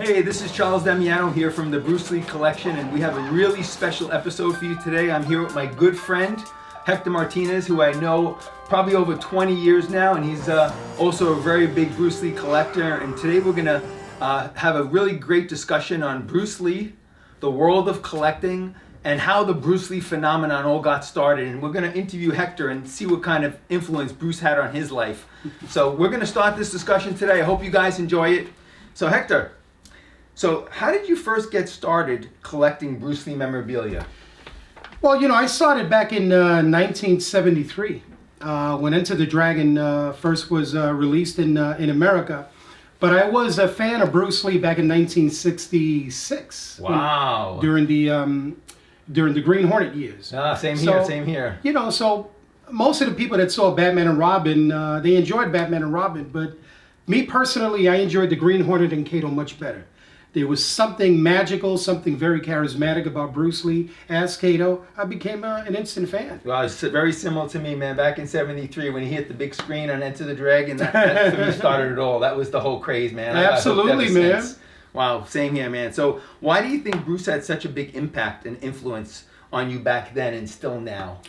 Hey, this is Charles Damiano here from the Bruce Lee Collection, and we have a really special episode for you today. I'm here with my good friend, Hector Martinez, who I know probably over 20 years now, and he's also a very big Bruce Lee collector. And today we're gonna have a really great discussion on Bruce Lee, the world of collecting, and how the Bruce Lee phenomenon all got started. And we're gonna interview Hector and see what kind of influence Bruce had on his life. So we're gonna start this discussion today. I hope you guys enjoy it. So Hector, so how did you first get started collecting Bruce Lee memorabilia? Well, you know, I started back in 1973 when Enter the Dragon first was released in America. But I was a fan of Bruce Lee back in 1966. Wow! During the Green Hornet years. Same here, same here. You know, so most of the people that saw Batman and Robin, they enjoyed Batman and Robin. But me personally, I enjoyed the Green Hornet and Kato much better. There was something magical, something very charismatic about Bruce Lee. As Kato, I became an instant fan. Well, it's very similar to me, man. Back in '73, when he hit the big screen on Enter the Dragon, that for me started it all. That was the whole craze, man. Absolutely, man. Since. Wow, same here, man. So why do you think Bruce had such a big impact and influence on you back then and still now?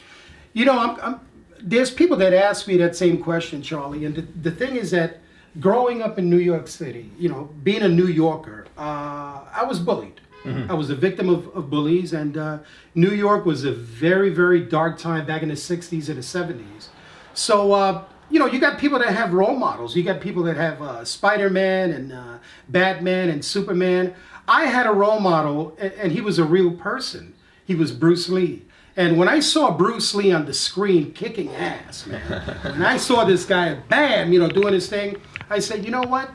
You know, there's people that ask me that same question, Charlie. And the thing is that growing up in New York City, you know, being a New Yorker, I was bullied. Mm-hmm. I was a victim of bullies, and New York was a very, very dark time back in the 60s and the 70s. So, you know, you got people that have role models. You got people that have Spider-Man and Batman and Superman. I had a role model, and he was a real person. He was Bruce Lee. And when I saw Bruce Lee on the screen kicking ass, man, when I saw this guy, bam, you know, doing his thing, I said, you know what?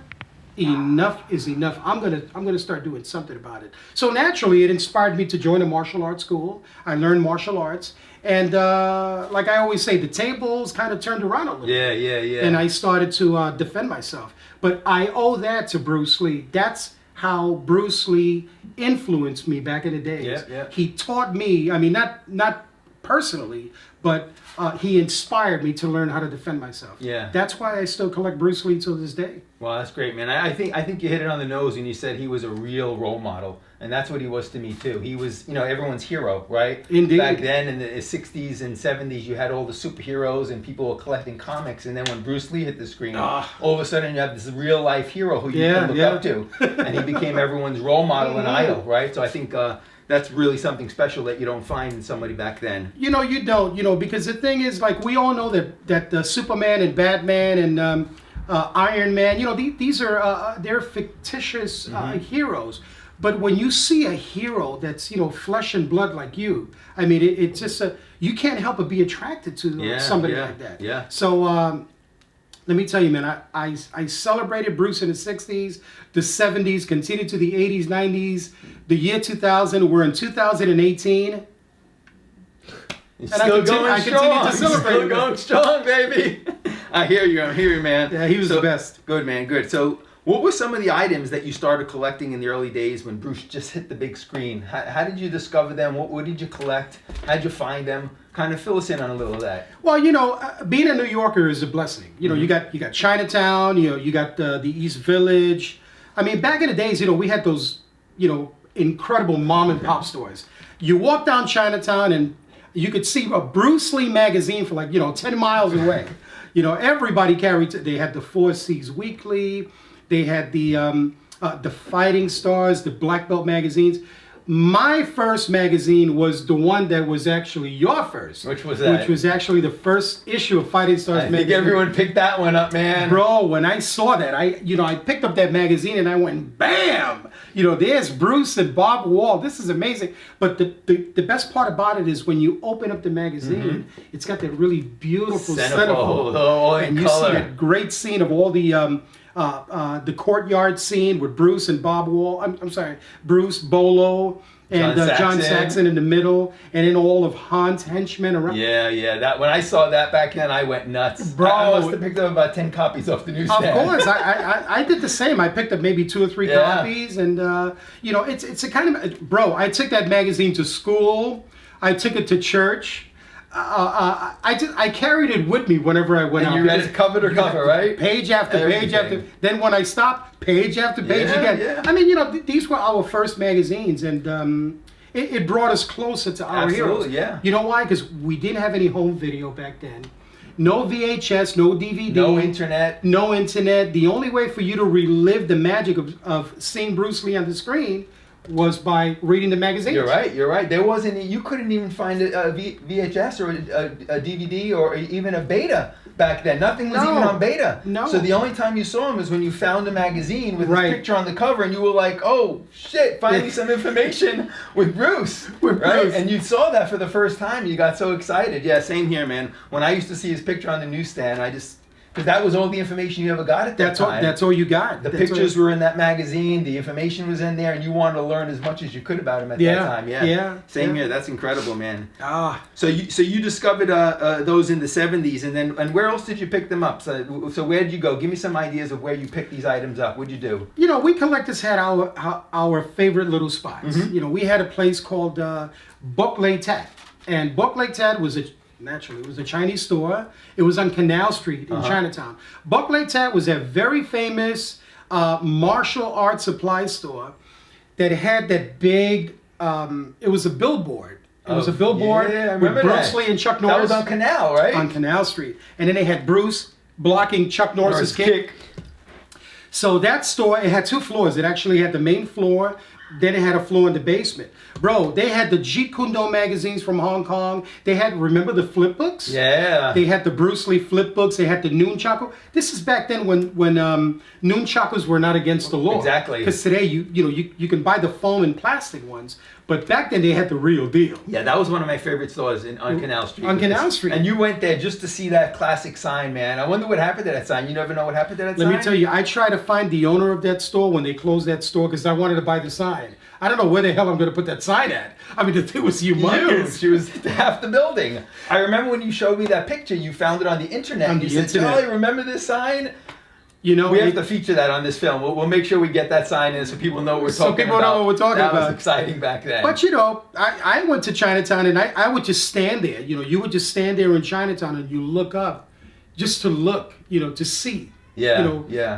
Enough is enough. I'm gonna start doing something about it. So naturally, it inspired me to join a martial arts school. I learned martial arts, and like I always say, the tables kind of turned around a little. Yeah. And I started to defend myself. But I owe that to Bruce Lee. That's how Bruce Lee influenced me back in the days. Yeah. He taught me. I mean, not personally, but he inspired me to learn how to defend myself. Yeah. That's why I still collect Bruce Lee to this day. Well, that's great, man. I think you hit it on the nose when you said he was a real role model, and that's what he was to me too. He was, you know, everyone's hero, right? Indeed. Back then in the 60s and 70s, you had all the superheroes and people were collecting comics, and then when Bruce Lee hit the screen, all of a sudden you have this real life hero who you can look up to, and he became everyone's role model and idol, right? So I think that's really something special that you don't find in somebody back then. You know, you don't, you know, because the thing is, like, we all know that Superman and Batman and Iron Man, you know, these are they're fictitious heroes. But when you see a hero that's, you know, flesh and blood like you, I mean, it's just you can't help but be attracted to somebody like that. Yeah. So let me tell you, man, I celebrated Bruce in the 60s, the 70s, continued to the 80s, 90s, the year 2000. We're in 2018. You're still going strong. To celebrate. Still going strong, baby. I hear you, man. Yeah, he was the best. Good, man, good. So what were some of the items that you started collecting in the early days when Bruce just hit the big screen? How did you discover them? What did you collect? How did you find them? Kind of fill us in on a little of that. Well, you know, being a New Yorker is a blessing. You know, you got Chinatown, you know, you got the East Village. I mean, back in the days, you know, we had those, you know, incredible mom and pop stores. You walk down Chinatown and you could see a Bruce Lee magazine for like, you know, 10 miles away. You know, everybody carried, they had the Four Cs Weekly, they had the Fighting Stars, the Black Belt magazines. My first magazine was the one that was actually your first. Which was that? Which was actually the first issue of Fighting Stars magazine. I think everyone picked that one up, man. Bro, when I saw that, I picked up that magazine and I went, bam! You know, there's Bruce and Bob Wall. This is amazing. But the best part about it is when you open up the magazine, it's got that really beautiful centerfold. And you see that great scene of all the courtyard scene with Bruce and Bob Wall. I'm sorry, Bruce, Bolo, and John Saxon in the middle, and then all of Han's henchmen around. Yeah. That when I saw that back then, I went nuts. Bro, I must have picked up about 10 copies off the newsstand. Of course, I did the same. I picked up maybe 2 or 3 copies, and you know, it's a kind of, bro. I took that magazine to school. I took it to church. I carried it with me whenever I went out. And you read it cover to cover, right? Page after page after. Then when I stopped, page after page again. Yeah. I mean, these were our first magazines, and it brought us closer to our heroes. Absolutely, yeah. You know why? Because we didn't have any home video back then. No VHS, no DVD. No internet. The only way for you to relive the magic of seeing Bruce Lee on the screen was by reading the magazines. You're right. There wasn't. You couldn't even find a VHS or a DVD or even a beta back then. Nothing was even on beta. No. So the only time you saw him is when you found a magazine with his picture on the cover, and you were like, "Oh shit! Finally, some information with Bruce." Right? And you saw that for the first time. You got so excited. Yeah, same here, man. When I used to see his picture on the newsstand, because that was all the information you ever got at that time. That's all you got. The pictures were in that magazine. The information was in there, and you wanted to learn as much as you could about him at that time. Yeah. Same here. That's incredible, man. So you discovered those in the 70s, and where else did you pick them up? So where did you go? Give me some ideas of where you picked these items up. What'd you do? We collectors had our favorite little spots. Mm-hmm. We had a place called Book Lay Tat, and Book Lay Tat was Naturally, it was a Chinese store. It was on Canal Street in Chinatown. Buck Lake Tat was a very famous martial arts supply store that had that big, it was a billboard. It was a billboard with Bruce Lee and Chuck Norris. That was on Canal, right? On Canal Street. And then they had Bruce blocking Chuck Norris's kick. So that store, it had 2 floors. It actually had the main floor, then it had a floor in the basement. Bro, they had the Jeet Kune Do magazines from Hong Kong. They had, remember the flip books? Yeah. They had the Bruce Lee flip books. They had the nunchaku. This is back then when nunchakus were not against the law. Exactly. Because today you can buy the foam and plastic ones, but back then they had the real deal. Yeah, that was one of my favorite stores on Canal Street. On Canal Street. And you went there just to see that classic sign, man. I wonder what happened to that sign. You never know what happened to that sign? Let me tell you, I tried to find the owner of that store when they closed that store because I wanted to buy the sign. I don't know where the hell I'm going to put that sign at. I mean, the thing was humongous. She was half the building. I remember when you showed me that picture, you found it on the internet. On the said, internet. Charlie, remember this sign? We have to feature that on this film. We'll make sure we get that sign in so people know what we're talking about. So people know what we're talking about. That was exciting back then. But I went to Chinatown and I would just stand there. You would just stand there in Chinatown and you look up just to look, to see.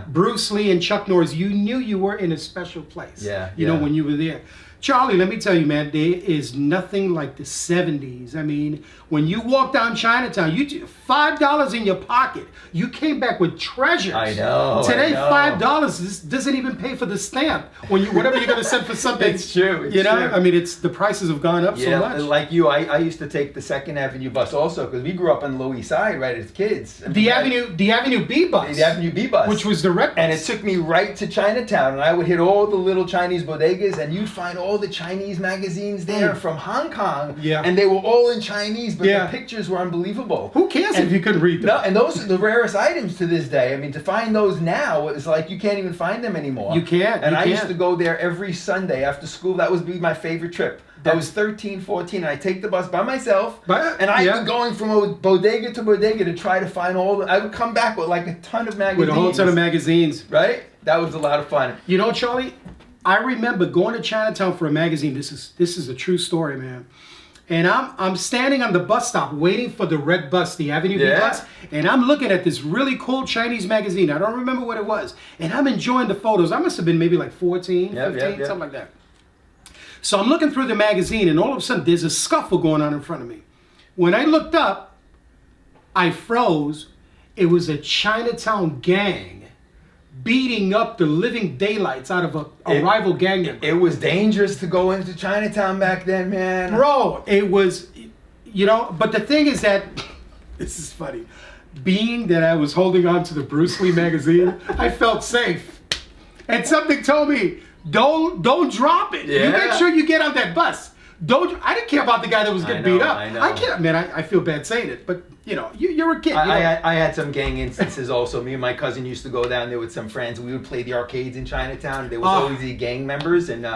Bruce Lee and Chuck Norris, you knew you were in a special place. When you were there. Charlie, let me tell you, man, there is nothing like the 70s. I mean, when you walk down Chinatown, you $5 in your pocket. You came back with treasures. I know. Today, $5 doesn't even pay for the stamp. Whatever you're going to send for something. It's true. It's true. I mean, the prices have gone up so much. Like you, I used to take the 2nd Avenue bus also because we grew up on the Lower East Side, right, as kids. The Avenue B bus. The Avenue B bus. Which was the red bus. And it took me right to Chinatown, and I would hit all the little Chinese bodegas, and you'd find all the Chinese magazines there from Hong Kong. Yeah. And they were all in Chinese, but the pictures were unbelievable. Who cares if you could read them? No, and those are the rarest items to this day. I mean, to find those now, it's like you can't even find them anymore. You can't. And I used to go there every Sunday after school. That would be my favorite trip. I was 13, 14, and I take the bus by myself, and I'd be going from bodega to bodega to try to find I would come back with like a ton of magazines. With a whole ton of magazines. Right? That was a lot of fun. Charlie, I remember going to Chinatown for a magazine. This is a true story, man. And I'm standing on the bus stop waiting for the red bus, the Avenue B bus, and I'm looking at this really cool Chinese magazine. I don't remember what it was. And I'm enjoying the photos. I must have been maybe like 14, 15, something like that. So I'm looking through the magazine, and all of a sudden there's a scuffle going on in front of me. When I looked up, I froze. It was a Chinatown gang beating up the living daylights out of a rival gang member. It was dangerous to go into Chinatown back then, man. Bro, it was, but the thing is that, this is funny, being that I was holding on to the Bruce Lee magazine, I felt safe. And something told me, don't drop it. Yeah. You make sure you get on that bus. I didn't care about the guy that was getting beat up. I know. I can't, man. I feel bad saying it, but you're a kid. I had some gang instances also. Me and my cousin used to go down there with some friends. We would play the arcades in Chinatown. There was always the gang members, and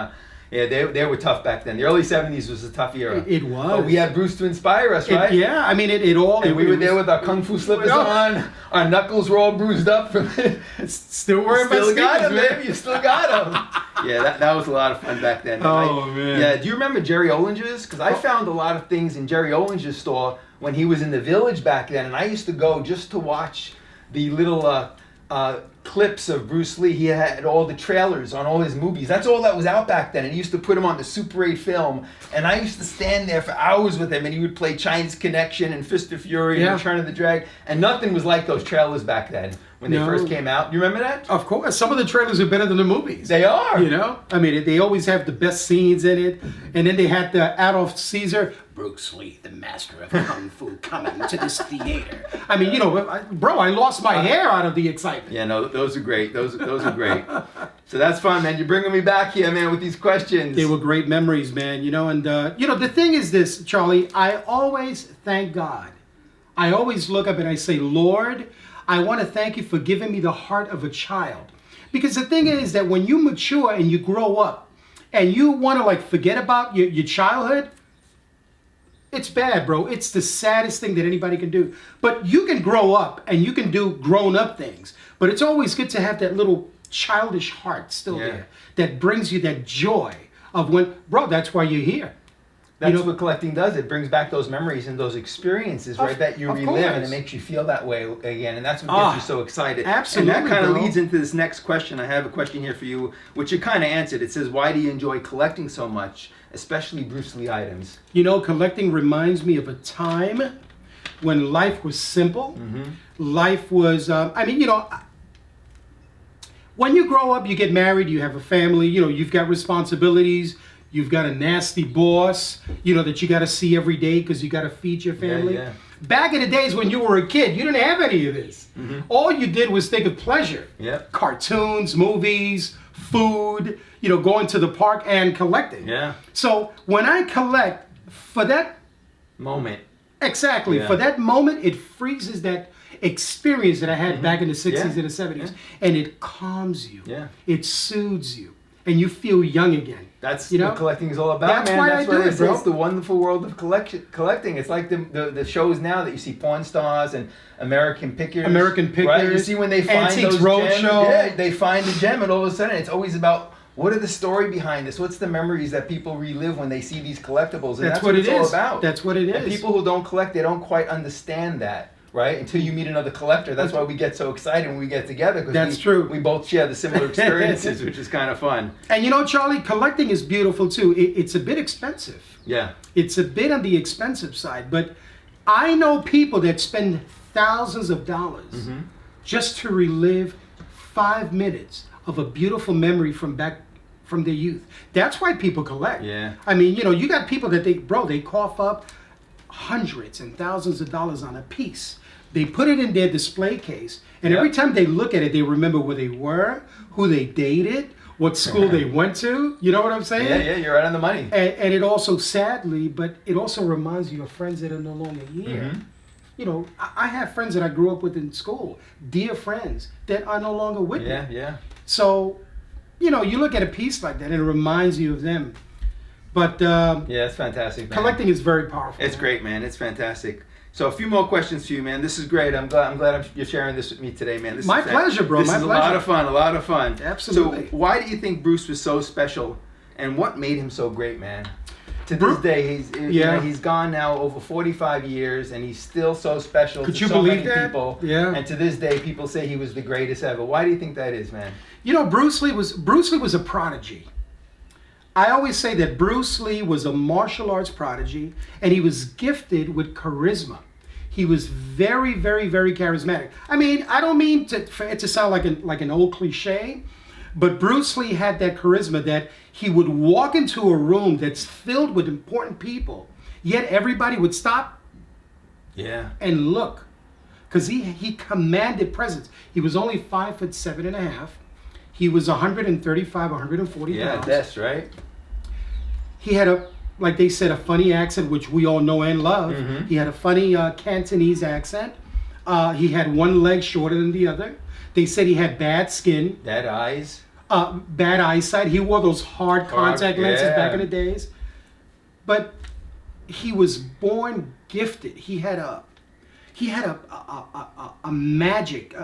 Yeah, they were tough back then. The early 70s was a tough era. It was. But we had Bruce to inspire us, right? Yeah, I mean, it all... And we were there with our kung fu slippers on. Our knuckles were all bruised up from it. Still wearing my Still got sneakers, them, man. baby. You still got them. Yeah, that was a lot of fun back then. Man. Yeah, do you remember Jerry Ollinger's? Because I found a lot of things in Jerry Ollinger's store when he was in the Village back then. And I used to go just to watch the little clips of Bruce Lee. He had all the trailers on all his movies. That's all that was out back then. And he used to put them on the Super 8 film. And I used to stand there for hours with him. And he would play Chinese Connection and Fist of Fury and Return of the Dragon. And nothing was like those trailers back then when they first came out. You remember that? Of course. Some of the trailers are better than the movies. They are. You know? I mean, they always have the best scenes in it. And then they had the Adolf Caesar, Bruce Lee, the master of Kung Fu, coming to this theater. I mean, you know, bro, I lost my hair out of the excitement. Yeah, no, those are great. Those are great. So that's fun, man. You're bringing me back here, man, with these questions. They were great memories, man. You know, and, you know, the thing is this, Charlie, I always thank God. I always look up and I say, Lord, I want to thank you for giving me the heart of a child. Because the thing is that when you mature and you grow up and you want to, like, forget about your childhood, it's bad, bro. It's the saddest thing that anybody can do. But you can grow up and you can do grown-up things. But it's always good to have that little childish heart still there that brings you that joy of when, bro, that's why you're here. That's what collecting does. It brings back those memories and those experiences, right, that you relive, and it makes you feel that way again. And that's what gets you so excited. Absolutely, and that kind of leads into this next question. I have a question here for you, which you kind of answered. It says, why do you enjoy collecting so much, especially Bruce Lee items? You know, collecting reminds me of a time when life was simple. Life was, I mean, you know, when you grow up, you get married, you have a family, you know, you've got responsibilities. You've got a nasty boss, you know, that you got to see every day because you got to feed your family. Back in the days when you were a kid, you didn't have any of this. All you did was think of pleasure. Cartoons, movies, food, you know, going to the park and collecting. So when I collect, for that moment. Exactly. For that moment, it freezes that experience that I had back in the 60s and the 70s. And it calms you. It soothes you. And you feel young again. That's what collecting is all about, That's man. Why That's I do what it, bro. It's the wonderful world of collecting. It's like the shows now that you see Pawn Stars and American Pickers. Right? You see when they find Antiques those gems. Yeah, they find the gem, and all of a sudden it's always about what are the story behind this? What's the memories that people relive when they see these collectibles? And that's what it's all about. That's what it is. And people who don't collect, they don't quite understand that. Right? Until you meet another collector. That's why we get so excited when we get together. That's true. We both share the similar experiences, which is kind of fun. And you know, Charlie, collecting is beautiful too. It's a bit expensive. It's a bit on the expensive side. But I know people that spend thousands of dollars just to relive 5 minutes of a beautiful memory from their youth. That's why people collect. I mean, you know, you got people that they cough up hundreds and thousands of dollars on a piece. They put it in their display case, and every time they look at it, they remember where they were, who they dated, what school they went to. You know what I'm saying? Yeah, you're right on the money. And it also, sadly, but it also reminds you of friends that are no longer here. You know, I have friends that I grew up with in school, dear friends that are no longer with me. So, you know, you look at a piece like that, and it reminds you of them. But it's fantastic, man. Collecting is very powerful. It's great, man. It's fantastic. So a few more questions for you, man. This is great. I'm glad you're sharing this with me today, man. This my is pleasure, bro. This my is pleasure. a lot of fun. Absolutely. So why do you think Bruce was so special, and what made him so great, man? To this day, he's gone now over 45 years, and he's still so special. Could to you so believe many that? people. Yeah. And to this day, people say he was the greatest ever. Why do you think that is, man? You know, Bruce Lee was a prodigy. I always say that Bruce Lee was a martial arts prodigy, and he was gifted with charisma. He was very, very, very charismatic. I mean, I don't mean for it to sound like an old cliche, but Bruce Lee had that charisma that he would walk into a room that's filled with important people, yet everybody would stop and look, because he commanded presence. He was only 5'7.5". He was 135, 140 pounds. That's right. He had like they said, a funny accent, which we all know and love. He had a funny Cantonese accent. He had one leg shorter than the other. They said he had bad skin. Bad eyes. bad eyesight. He wore those hard contact lenses back in the days. But he was born gifted. He had a magic.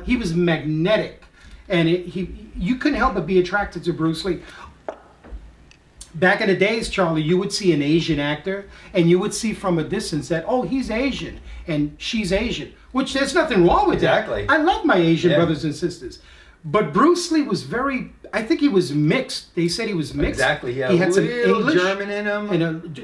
He was magnetic, and you couldn't help but be attracted to Bruce Lee. Back in the days, Charlie, you would see an Asian actor, and you would see from a distance that, oh, he's Asian and she's Asian, which there's nothing wrong with that. I love my Asian brothers and sisters. But Bruce Lee was I think he was mixed. They said he was mixed. Exactly, yeah. He had some little English. German in him. And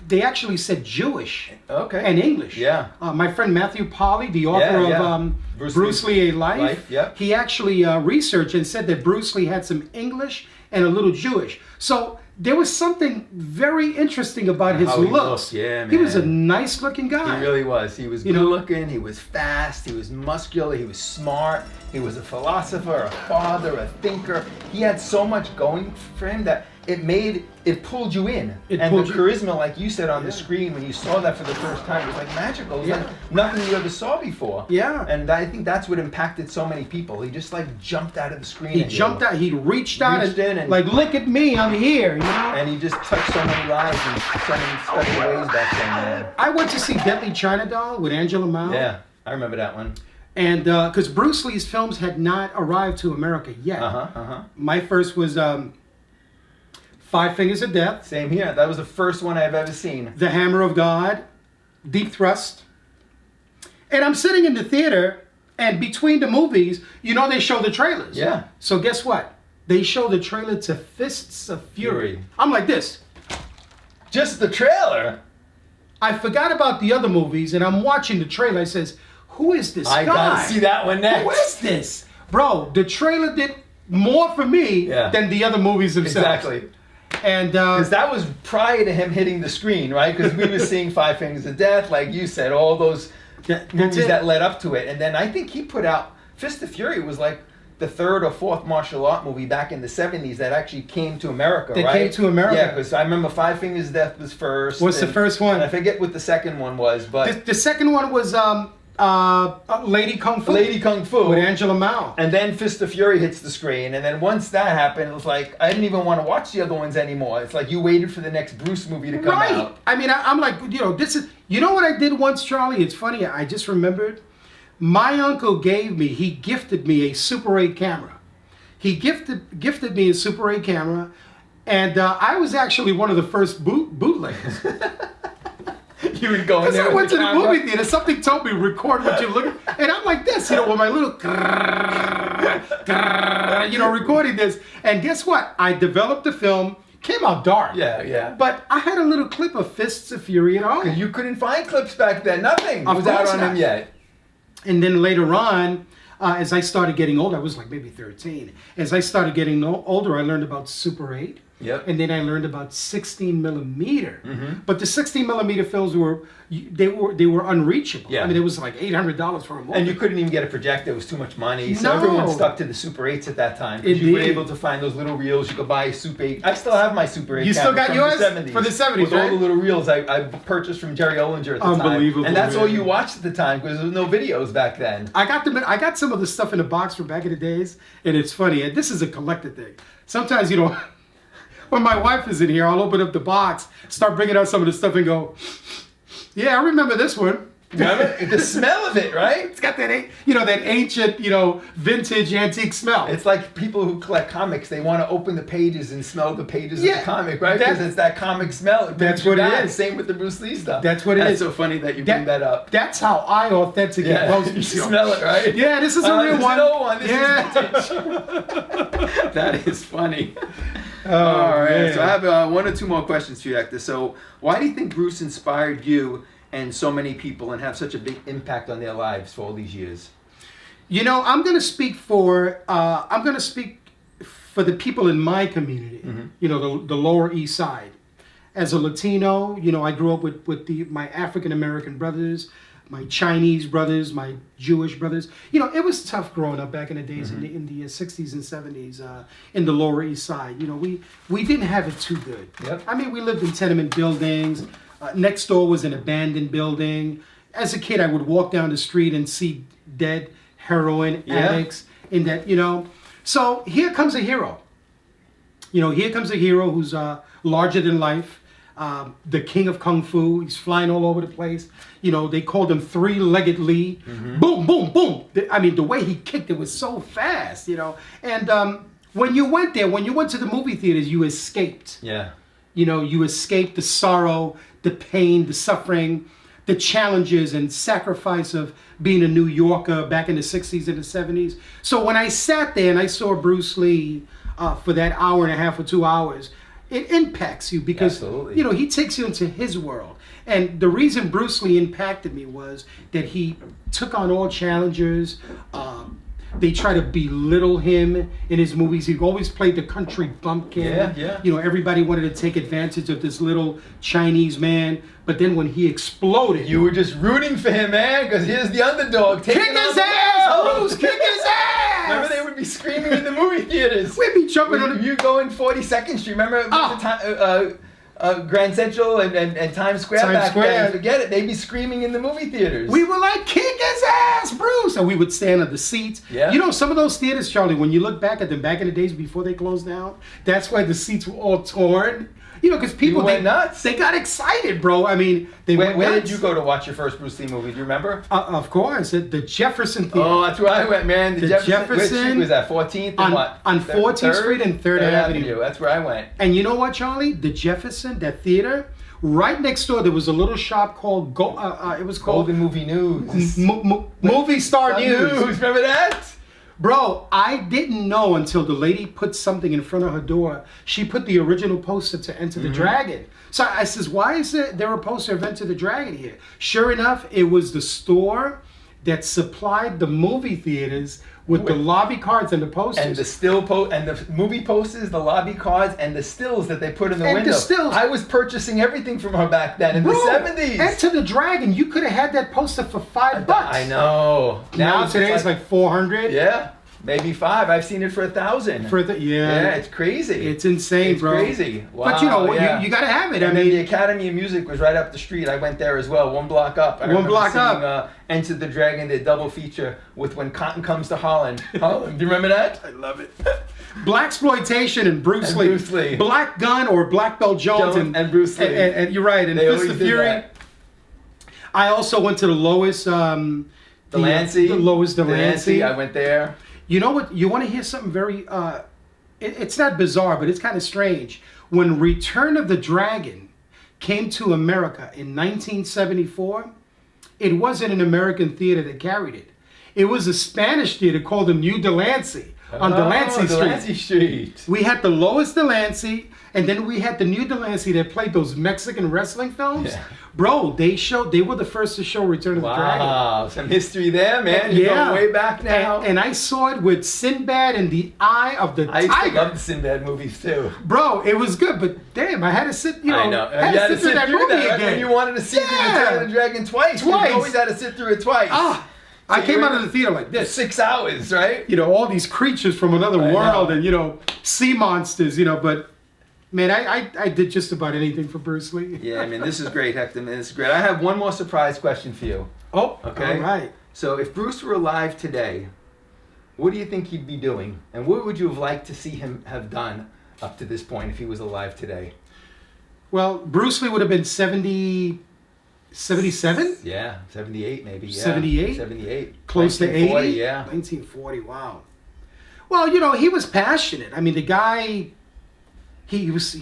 they actually said Jewish and English. Yeah. My friend Matthew Polly, the author of Bruce Lee, A Life, he actually researched and said that Bruce Lee had some English and a little Jewish. So there was something very interesting about his looks. Yeah, man. He was a nice looking guy. He really was. He was good looking, he was fast, he was muscular, he was smart, he was a philosopher, a father, a thinker. He had so much going for him that it pulled you in. The charisma, like you said on the screen, when you saw that for the first time, it was like magical. It was like nothing you ever saw before. Yeah. And I think that's what impacted so many people. He just like jumped out of the screen. He jumped out, he reached out and like, look at me, I'm here, And he just touched so many lives in so many special ways back then, man. I went to see Deadly China Doll with Angela Mao. Yeah, I remember that one. And because Bruce Lee's films had not arrived to America yet. My first was Five Fingers of Death. Same here. That was the first one I've ever seen. The Hammer of God, Deep Thrust. And I'm sitting in the theater, and between the movies, they show the trailers. Yeah. So guess what? They show the trailer to Fists of Fury. I'm like this. Just the trailer? I forgot about the other movies, and I'm watching the trailer. I says, who is this guy? I gotta see that one next. Who is this? Bro, the trailer did more for me than the other movies themselves. Exactly. And because that was prior to him hitting the screen, right? Because we were seeing Five Fingers of Death, like you said, all those movies that led up to it. And then I think he put out Fist of Fury was like the third or fourth martial art movie back in the 70s that actually came to America, right? That came to America. Yeah, because I remember Five Fingers of Death was first. What's the first one? I forget what the second one was, but the second one was Lady Kung Fu. Lady Kung Fu. With Angela Mao. And then Fist of Fury hits the screen. And then once that happened, it was like, I didn't even want to watch the other ones anymore. It's like you waited for the next Bruce movie to come out. I mean, I'm like, this is, what I did once, Charlie? It's funny, I just remembered. My uncle he gifted me a Super 8 camera. He gifted me a Super 8 camera. And I was actually one of the first bootleggers. You would go in there. Because I went to the movie theater. Something told me record what you look at. And I'm like this, with my little, recording this. And guess what? I developed the film. Came out dark. Yeah. But I had a little clip of Fists of Fury at home. You couldn't find clips back then. Nothing was out on him yet. And then later on, as I started getting older, I was like maybe 13. As I started getting older, I learned about Super 8. Yep. And then I learned about 16 millimeter. Mm-hmm. But the 16 millimeter films were unreachable. Yeah. I mean, it was like $800 for a movie. And you couldn't even get a projector. It was too much money. So everyone stuck to the Super 8s at that time. Because you were able to find those little reels. You could buy a Super 8. I still have my Super 8. You still got yours? The 70s, for the 70s, with right? all the little reels I purchased from Jerry Ollinger at the time. Unbelievable. And that's all you watched at the time because there was no videos back then. I got some of the stuff in a box from back in the days. And it's funny. And this is a collector thing. Sometimes, when my wife is in here, I'll open up the box, start bringing out some of the stuff and go, yeah, I remember this one. Remember? The smell of it, right? It's got that, that ancient, vintage, antique smell. It's like people who collect comics. They want to open the pages and smell the pages of the comic, right? Because it's that comic smell. That's what it is. Same with the Bruce Lee stuff. That's what it is. That's so funny that you bring that up. That's how I authenticate most. You smell it, right? Yeah, this is a real one. No one. This is vintage. That is funny. All right. Man. So I have one or two more questions for you, Hector. So why do you think Bruce inspired you and so many people and have such a big impact on their lives for all these years? I'm going to speak for the people in my community. Mm-hmm. The Lower East Side. As a Latino, I grew up with my African American brothers, my Chinese brothers, my Jewish brothers. It was tough growing up back in the days, mm-hmm. in the 60s and 70s in the Lower East Side. We didn't have it too good. Yep. I mean, we lived in tenement buildings. Next door was an abandoned building. As a kid, I would walk down the street and see dead heroin addicts in that, So here comes a hero. Here comes a hero who's larger than life, the king of kung fu. He's flying all over the place. They called him three-legged Lee. Boom, boom, boom. I mean, the way he kicked it was so fast, And when you went to the movie theaters, you escaped. Yeah. You escaped the sorrow, the pain, the suffering, the challenges and sacrifice of being a New Yorker back in the 60s and the 70s. So when I sat there and I saw Bruce Lee for that hour and a half or 2 hours, it impacts you because, Absolutely. He takes you into his world. And the reason Bruce Lee impacted me was that he took on all challengers. They try to belittle him in his movies. He always played the country bumpkin. Yeah. Everybody wanted to take advantage of this little Chinese man. But then when he exploded... You were just rooting for him, man, because here's the underdog. Kick his ass, Bruce! Kick his ass! Remember they would be screaming in the movie theaters. We'd be jumping on You go in 42nd Street. Remember Grand Central and Times Square back then? Forget it. They'd be screaming in the movie theaters. We were like, kick his ass, Bruce! And we would stand on the seats. Yeah. Some of those theaters, Charlie, when you look back at them back in the days before they closed down, that's why the seats were all torn. Because people went nuts. They got excited, bro. I mean, went nuts. Where did you go to watch your first Bruce Lee movie? Do you remember? Of course, at the Jefferson Theater. Oh, that's where I went, man. The Jefferson. Which street was that? 14th and what? On 14th Street and 3rd Avenue. That's where I went. And you know what, Charlie? The Jefferson, that theater, right next door, there was a little shop called it was called Golden Movie News. Movie Star News. Remember that? Bro, I didn't know until the lady put something in front of her door. She put the original poster to Enter the Dragon. So I says, why is there a poster of Enter the Dragon here? Sure enough, it was the store that supplied the movie theaters with the lobby cards and the posters. And the movie posters, the lobby cards, and the stills that they put in the window. The stills. I was purchasing everything from her back then in the 70s. Enter the Dragon. You could have had that poster for $5. I know. Now today it's like $400. Yeah. Maybe $5. I've seen it for $1,000. Yeah, it's crazy. It's insane, bro. It's crazy. Wow, but you got to have it. And then the Academy of Music was right up the street. I went there as well, one block up. One block up. Enter the Dragon, the double feature with When Cotton Comes to Holland. Do you remember that? I love it. Blaxploitation and Bruce Lee. Black Gun or Black Belt Jones and Bruce Lee. And you're right. And Fist of Fury. I also went to the Lois Delancey. The Lois Delancey. I went there. You know what? You want to hear something very, it's not bizarre, but it's kind of strange. When Return of the Dragon came to America in 1974, it wasn't an American theater that carried it. It was a Spanish theater called the New Delancey on Delancey Street. We had the Lois Delancey, and then we had the New Delancey that played those Mexican wrestling films. Yeah. Bro, they were the first to show Return of the Dragon. Wow, some history there, man. You're going way back now. And I saw it with Sinbad and the Eye of the Tiger. I used to love the Sinbad movies too. Bro, it was good, but damn, I had to sit, I know. You had to sit through that movie again. When you wanted to see Return of the Dragon twice. You always had to sit through it twice. I came out of the theater like this. 6 hours, right? All these creatures from another world and, sea monsters, but... Man, I did just about anything for Bruce Lee. Yeah, I mean, this is great, Hector. Man, this is great. I have one more surprise question for you. Oh, okay. All right. So if Bruce were alive today, what do you think he'd be doing? And what would you have liked to see him have done up to this point if he was alive today? Well, Bruce Lee would have been 77? Yeah, 78 maybe. Yeah. 78? 78. Close to 80? Yeah. 1940, wow. Well, he was passionate. I mean, the guy... He was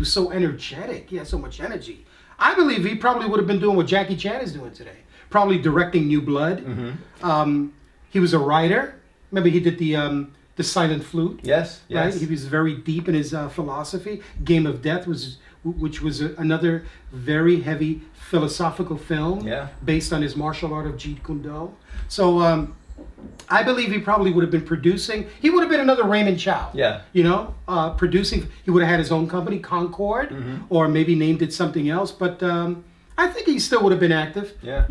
so energetic. He had so much energy. I believe he probably would have been doing what Jackie Chan is doing today. Probably directing New Blood. Mm-hmm. He was a writer. Remember, he did the Silent Flute. Yes. Right. He was very deep in his philosophy. Game of Death which was another very heavy philosophical film. Yeah. Based on his martial art of Jeet Kune Do. So. I believe he probably would have been producing. He would have been another Raymond Chow. Yeah. Producing. He would have had his own company, Concord, or maybe named it something else. But I think he still would have been active. Yeah.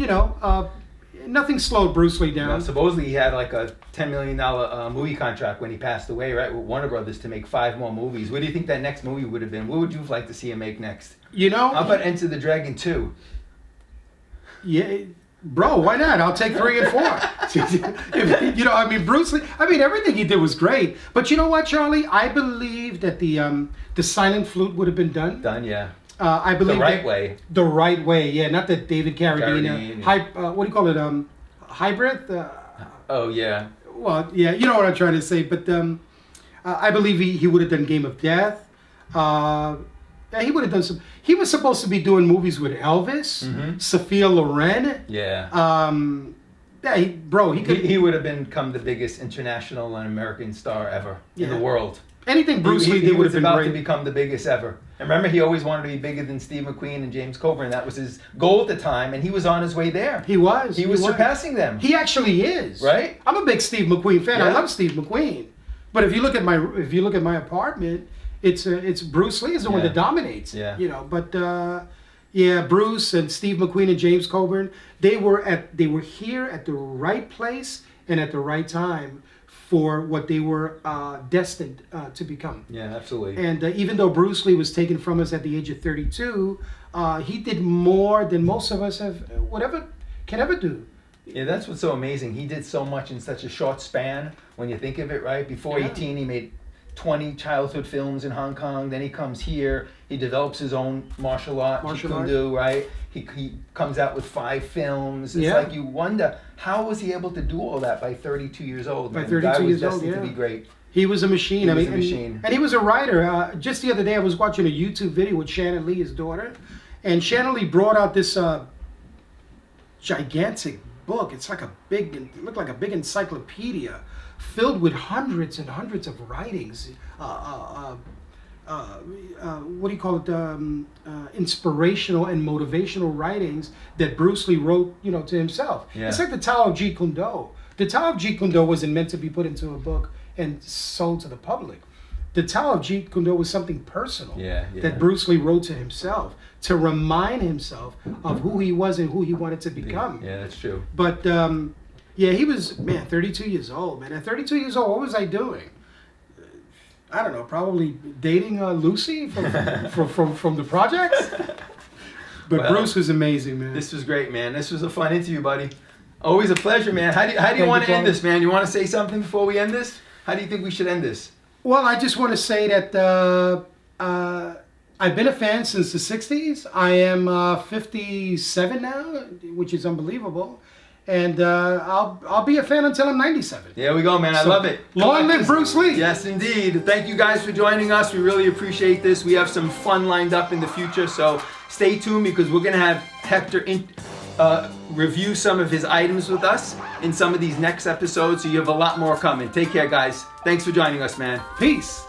Nothing slowed Bruce Lee down. Supposedly he had like a $10 million movie contract when he passed away, right, with Warner Brothers to make 5 more movies. What do you think that next movie would have been? What would you like to see him make next? How about Enter the Dragon 2? Yeah. Bro, why not? I'll take 3 and 4. I mean, Bruce Lee. I mean, everything he did was great. But you know what, Charlie? I believe that the silent flute would have been done. Yeah. I believe the right way. The right way, yeah. Not that David Carradine. What do you call it? Hybrid. Oh yeah. Well, yeah. You know what I'm trying to say. But I believe he would have done Game of Death. Yeah, he would have done some. He was supposed to be doing movies with Elvis, Sophia Loren. Yeah. Yeah, he would have become the biggest international and American star ever in the world. Anything Bruce Lee did would have been about great. to become the biggest ever. And remember, he always wanted to be bigger than Steve McQueen and James Coburn. That was his goal at the time, and he was on his way there. He was. He was surpassing them. He actually is. Right? I'm a big Steve McQueen fan. Yeah. I love Steve McQueen. But if you look at my apartment, it's Bruce Lee is the one that dominates. Yeah. But Bruce and Steve McQueen and James Coburn, they were here at the right place and at the right time for what they were destined to become. Yeah, absolutely. And even though Bruce Lee was taken from us at the age of 32, he did more than most of us can ever do. Yeah, that's what's so amazing. He did so much in such a short span. When you think of it, right? Before 18, he made 20 childhood films in Hong Kong. Then he comes here. He develops his own martial art, Jeet Kune Do, right? He comes out with 5 films. It's like you wonder, how was he able to do all that by 32 years old? By 32 years old, to be great. He was a machine. He was a machine. And he was a writer. Just the other day, I was watching a YouTube video with Shannon Lee, his daughter. And Shannon Lee brought out this gigantic book. It's like it looked like a big encyclopedia filled with hundreds and hundreds of writings. What do you call it? Inspirational and motivational writings that Bruce Lee wrote, to himself. Yeah. It's like the Tao of Jeet Kune Do. The Tao of Jeet Kune Do wasn't meant to be put into a book and sold to the public. The Tao of Jeet Kune Do was something personal that Bruce Lee wrote to himself to remind himself of who he was and who he wanted to become. Yeah, that's true. But he was 32 years old, man. At 32 years old, what was I doing? I don't know, probably dating Lucy from the projects. But Bruce was amazing, man. This was great, man. This was a fun interview, buddy. Always a pleasure, man. How do you want to end this, man? You want to say something before we end this? How do you think we should end this? Well, I just want to say that I've been a fan since the 60s. I am 57 now, which is unbelievable. And I'll be a fan until I'm 97. There we go, man. I love it. Long live Bruce Lee. Yes, indeed. Thank you guys for joining us. We really appreciate this. We have some fun lined up in the future, so stay tuned because we're going to have Hector review some of his items with us in some of these next episodes, so you have a lot more coming. Take care, guys. Thanks for joining us, man. Peace.